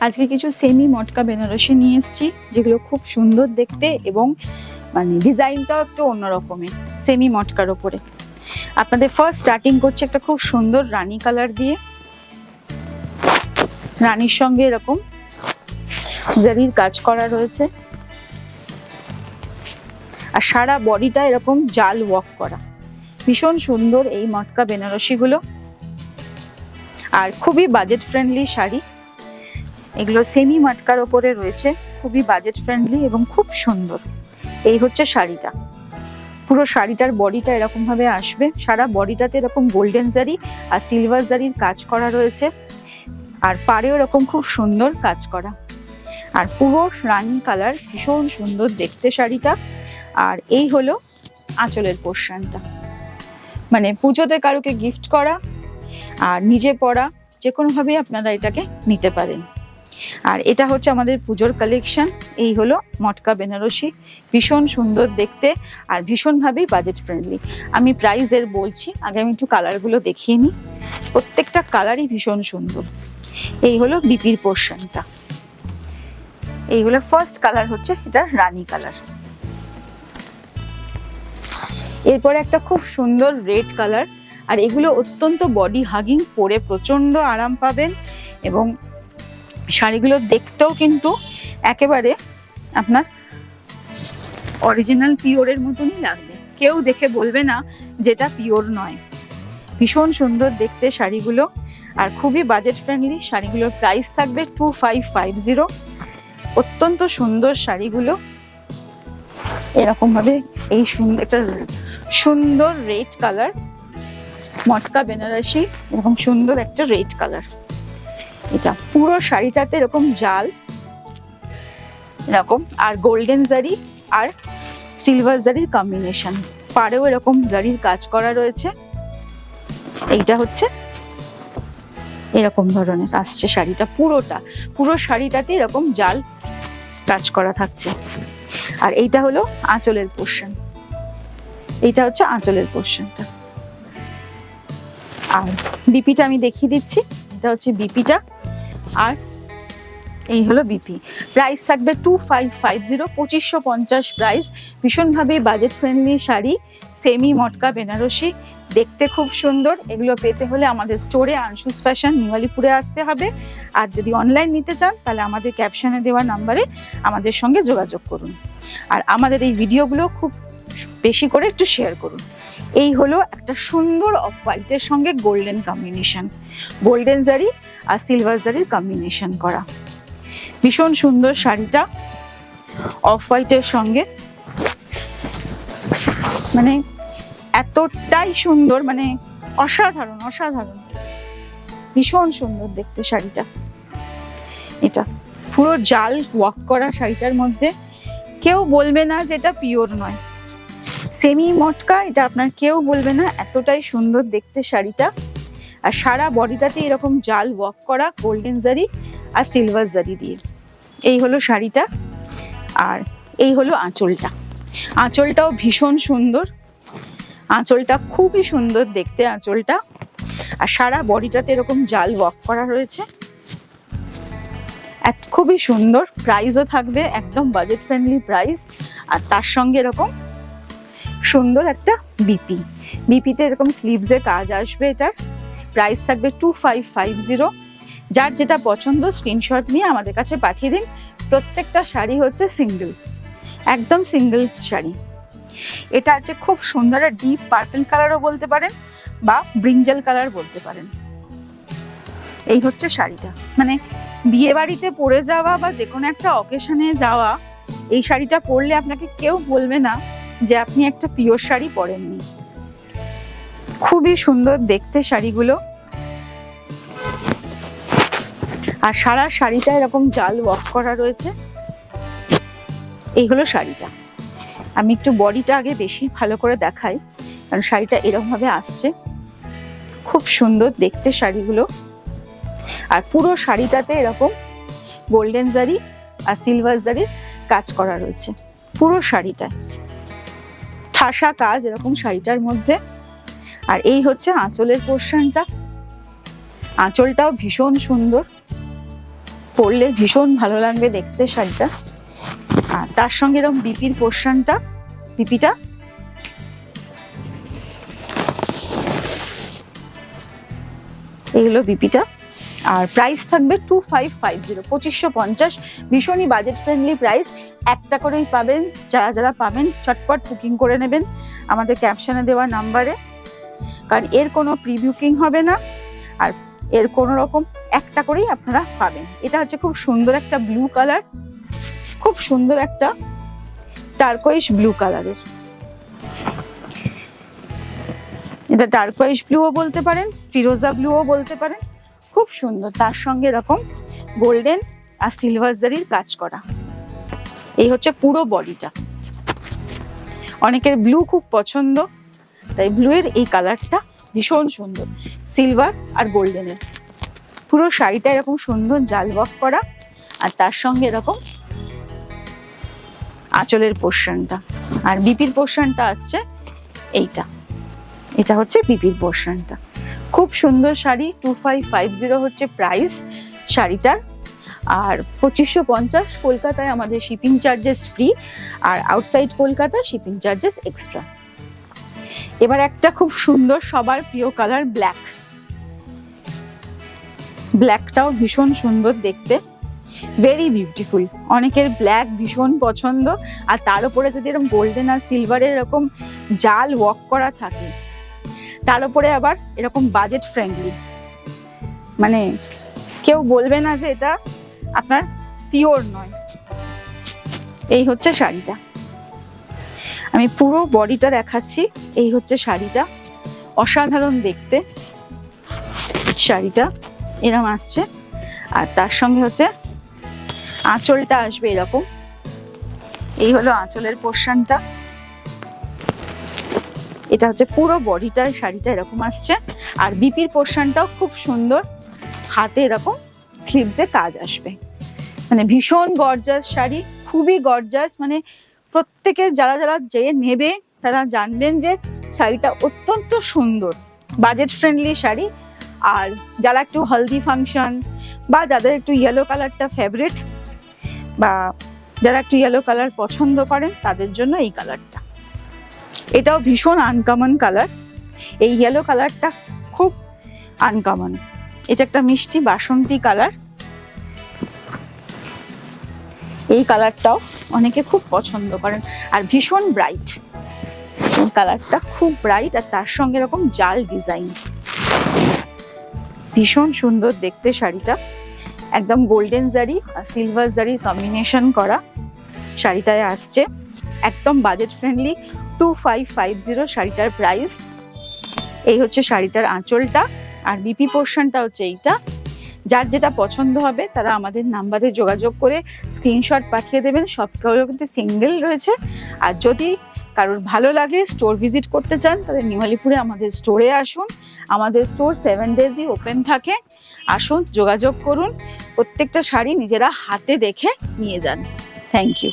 আজকে কিছু সেমি মটকা বেনারসি নিয়ে এসেছি, যেগুলো খুব সুন্দর দেখতে এবং মানে ডিজাইনটাও একটু অন্যরকমের সেমি মটকার ওপরে। আপনাদের ফার্স্ট স্টার্টিং করছে একটা খুব সুন্দর রানী কালার দিয়ে, রানীর সঙ্গে এরকম জারির কাজ করা রয়েছে, আর সারা বডিটা এরকম জাল ওয়ার্ক করা। ভীষণ সুন্দর এই মটকা বেনারসি গুলো, আর খুবই বাজেট ফ্রেন্ডলি শাড়ি। এগুলো সেমি মটকার ওপরে রয়েছে, খুবই বাজেট ফ্রেন্ডলি এবং খুব সুন্দর। এই হচ্ছে শাড়িটা, পুরো শাড়িটার বডিটা এরকম ভাবে আসবে, সারা বডিটাতে এরকম গোল্ডেন জারি আর সিলভার জারির কাজ করা রয়েছে, আর পাড়েও এরকম খুব সুন্দর কাজ করা, আর পুরো রানী কালার, ভীষণ সুন্দর দেখতে শাড়িটা। আর এই হলো আঁচলের পোর্শনটা, মানে পুজোতে কারোকে গিফট করা আর নিজে পরা, যে কোনোভাবে আপনারা এটাকে নিতে পারেন। আর এটা হচ্ছে আমাদের পুজোর কালেকশন। এই হলো মটকা বেনারসি, ভীষণ সুন্দর দেখতে আর ভীষণভাবেই বাজেট ফ্রেন্ডলি। আমি প্রাইসের বলছি, আগে আমি একটু কালারগুলো দেখিয়ে নিই। প্রত্যেকটা কালারই ভীষণ সুন্দর। এই হলো বিপির পোর্শনটা, এই হলো ফার্স্ট কালার, হচ্ছে এটা রানী কালার। এরপরে একটা খুব সুন্দর রেড কালার, আর এগুলো অত্যন্ত বডি হাগিং, পরে প্রচন্ড আরাম পাবেন এবং শাড়িগুলো দেখতেও কিন্তু একেবারে আপনার অরিজিনাল পিওরের মতনই লাগবে, কেউ দেখে বলবে না যেটা পিওর নয়। ভীষণ সুন্দর দেখতে শাড়িগুলো, আর খুবই বাজেট ফ্রেন্ডলি। শাড়িগুলোর প্রাইস থাকবে 2550। অত্যন্ত সুন্দর শাড়িগুলো, এরকম ভাবে এই সুন্দর একটা সুন্দর রেড কালার মটকা বেনারসি, এরকম সুন্দর একটা রেড কালার। এটা পুরো শাড়িটাতে এরকম জাল এরকম, আর গোল্ডেন জারি আর সিলভার জারির কম্বিনেশন, পাড়েও এরকম জারির কাজ করা রয়েছে। এইটা হচ্ছে এরকম ধরনের আসছে শাড়িটা, পুরো শাড়িটাতে এরকম জাল কাজ করা থাকছে। আর এইটা হলো আঁচলের পোর্শন, এইটা হচ্ছে আঁচলের পোর্শনটা। আর বিপিটা আমি দেখিয়ে দিচ্ছি, এটা হচ্ছে বিপিটা, আর এই হলো বিপি। প্রাইস থাকবে 2550, 2550 প্রাইস। ভীষণভাবে বাজেট ফ্রেন্ডলি শাড়ি, সেমি মটকা বেনারসি, দেখতে খুব সুন্দর। এগুলো পেতে হলে আমাদের স্টোরে আনশুস ফ্যাশন নিউ আলিপুরে আসতে হবে। আর যদি অনলাইন নিতে চান তাহলে আমাদের ক্যাপশনে দেওয়া নাম্বারে আমাদের সঙ্গে যোগাযোগ করুন। আর আমাদের এই ভিডিওগুলো খুব বেশি করে একটু শেয়ার করুন। এই হলো একটা সুন্দর অফ হোয়াইটের সঙ্গে গোল্ডেন কম্বিনেশন, গোল্ডেন জারি আর সিলভার জারির কম্বিনেশন করা। ভীষণ সুন্দর শাড়িটা অফ হোয়াইটের সঙ্গে, মানে এতটাই সুন্দর, মানে অসাধারণ অসাধারণ, ভীষণ সুন্দর দেখতে শাড়িটা। এটা পুরো জাল ওয়ার্ক করা শাড়িটার মধ্যে, কেউ বলবে না যে এটা পিওর নয়। সেমি মটকা, এটা আপনার কেউ বলবে না, এতটাই সুন্দর দেখতে শাড়িটা। আর সারা বডিটাতে এরকম জাল ওয়ার্ক করা গোল্ডেন জারি আর সিলভার জারি দিয়ে। এই হলো শাড়িটা, আর এই হলো আঁচলটা। আঁচলটাও ভীষণ সুন্দর, আঁচলটা খুবই সুন্দর দেখতে আঁচলটা, আর সারা বডিটাতে এরকম জাল ওয়ার্ক করা রয়েছে, খুবই সুন্দর। প্রাইসও থাকবে একদম বাজেট ফ্রেন্ডলি প্রাইস। আর তার সঙ্গে এরকম সুন্দর একটা বিপি, বিপিতে এরকম স্লিভসে কাজ আসবে। এটার প্রাইস থাকবে 2550। যার যেটা পছন্দ স্ক্রিনশট নিয়ে আমাদের কাছে পাঠিয়ে দিন। প্রত্যেকটা শাড়ি হচ্ছে সিঙ্গেল, একদম সিঙ্গেল শাড়ি। এটা হচ্ছে খুব সুন্দর ডিপ পার্পল কালারও বলতে পারেন বা ব্রিঞ্জাল কালার বলতে পারেন। এই হচ্ছে শাড়িটা, মানে বিয়ে বাড়িতে পরে যাওয়া বা যে কোনো একটা অকেশনে যাওয়া, এই শাড়িটা পরলে আপনাকে কেউ বলবে না যে আপনি একটা পিওর শাড়ি পরেননি। খুবই সুন্দর দেখতে শাড়িগুলো, আর সারা শাড়িটা এরকম জাল ওয়ার্ক করা রয়েছে। এই হলো শাড়িটা। আমি একটু বডিটা আগে বেশি ভালো করে দেখাই, কারণ শাড়িটা এরকম ভাবে আসছে, খুব সুন্দর দেখতে শাড়িগুলো। আর পুরো শাড়িটাতে এরকম গোল্ডেন জারি আর সিলভার জারির কাজ করা রয়েছে, পুরো শাড়িটায় ঠাসা কাজ এরকম শাড়িটার মধ্যে। আর এই হচ্ছে আঁচলের পোর্শনটা, আঁচলটাও ভীষণ সুন্দর। পরলে ভীষণ ভালো লাগবে দেখতে শাড়িটা। আর তার সঙ্গে এরকম বিপির পোর্শনটা, বিপিটা এগুলো বিপিটা। আর প্রাইস থাকবে 2550, 2550। ভীষণই বাজেট ফ্রেন্ডলি প্রাইস। একটা করেই পাবেন। যারা যারা পাবেন চটপট বুকিং করে নেবেন আমাদের ক্যাপশনে দেওয়া নাম্বারে, কারণ এর কোনো প্রি বুকিং হবে না। আর এর কোনো রকম একটা করেই আপনারা পাবেন। এটা হচ্ছে খুব সুন্দর একটা ব্লু কালার, খুব সুন্দর একটা টার্কোইশ ব্লু কালারের। এটা টার্কোইশ ব্লুও বলতে পারেন, ফিরোজা ব্লুও বলতে পারেন, খুব সুন্দর। তার সঙ্গে এরকম গোল্ডেন আর সিলভার জারির কাজ করা। এই হচ্ছে পুরো বডিটা। অনেকের ব্লু খুব পছন্দ, তাই ব্লু এর এই কালারটা ভীষণ সুন্দর, সিলভার আর গোল্ডেনের। পুরো শাড়িটা এরকম সুন্দর জাল ওয়ার্ক করা। আর তার সঙ্গে এরকম আঁচলের পোর্শনটা। আর বিপির পোর্শনটা আসছে এইটা, এটা হচ্ছে বিপির পোর্শনটা। খুব সুন্দর শাড়ি। 2550 হচ্ছে প্রাইস শাড়িটার। আর 2550 কলকাতায় আমাদের শিপিং চার্জেস ফ্রি, আর outside Kolkata shipping charges extra. এবার একটা খুব সুন্দর সবার প্রিয় কালার ব্ল্যাক। ব্ল্যাকটাও ভীষণ সুন্দর দেখতে, ভেরি বিউটিফুল। অনেকের ব্ল্যাক ভীষণ পছন্দ। আর তার উপরে যদি এরকম গোল্ডেন আর সিলভারের এরকম জাল ওয়ার্ক করা থাকে, তার উপরে আবার এরকম বাজেট ফ্রেন্ডলি, মানে কেউ বলবে না যে এটা আপনার পিওর নয়। এই হচ্ছে শাড়িটা। আমি পুরো বডিটা দেখাচ্ছি। এই হচ্ছে শাড়িটা, অসাধারণ দেখতে শাড়িটা এরকম আসছে। আর তার সঙ্গে হচ্ছে আঁচলটা আসবে এরকম। এই হলো আঁচলের পোর্শনটা। এটা হচ্ছে পুরো বডিটার শাড়িটা এরকম আসছে। আর বিপির পোর্শনটাও খুব সুন্দর, হাতে এরকম স্লিভসে কাজ আসবে। মানে ভীষণ গর্জাস শাড়ি, খুবই গর্জাস। মানে প্রত্যেকে যারা যারা যে নেবে তারা জানবেন যে শাড়িটা অত্যন্ত সুন্দর, বাজেট ফ্রেন্ডলি শাড়ি। আর যারা একটু হলদি ফাংশন বা যাদের একটু ইয়েলো কালারটা ফেভারিট, বা যারা একটু ইয়েলো কালার পছন্দ করেন তাদের জন্য এই কালারটা। এটাও ভীষণ আনকমন কালার। এই ইয়েলো কালারটা খুব আনকমন। এটা একটা মিষ্টি বাসন্তী কালার। এই কালারটাও অনেকে খুব পছন্দ করেন। আর ভীষণ ব্রাইট, এই কালারটা খুব ব্রাইট। আর তার সঙ্গে এরকম জাল ডিজাইন, ভীষণ সুন্দর দেখতে শাড়িটা। একদম গোল্ডেন জারি আর সিলভার জারির কম্বিনেশন করা শাড়িটায় আসছে। একদম বাজেট ফ্রেন্ডলি। 2550 শাড়িটার প্রাইস। এই হচ্ছে শাড়িটার আঁচলটা। আর বিপি পোর্শনটা হচ্ছে এইটা। যার যেটা পছন্দ হবে তারা আমাদের নাম্বারে যোগাযোগ করে স্ক্রিনশট পাঠিয়ে দেবেন। সবগুলো কিন্তু সিঙ্গেল রয়েছে। আর যদি কারোর ভালো লাগে, স্টোর ভিজিট করতে চান, তাহলে নিউ আলিপুরে আমাদের স্টোরে আসুন। আমাদের স্টোর 7 ডেজই ওপেন থাকে। আসুন, যোগাযোগ করুন। প্রত্যেকটা শাড়ি নিজেরা হাতে দেখে নিয়ে যান। Thank you.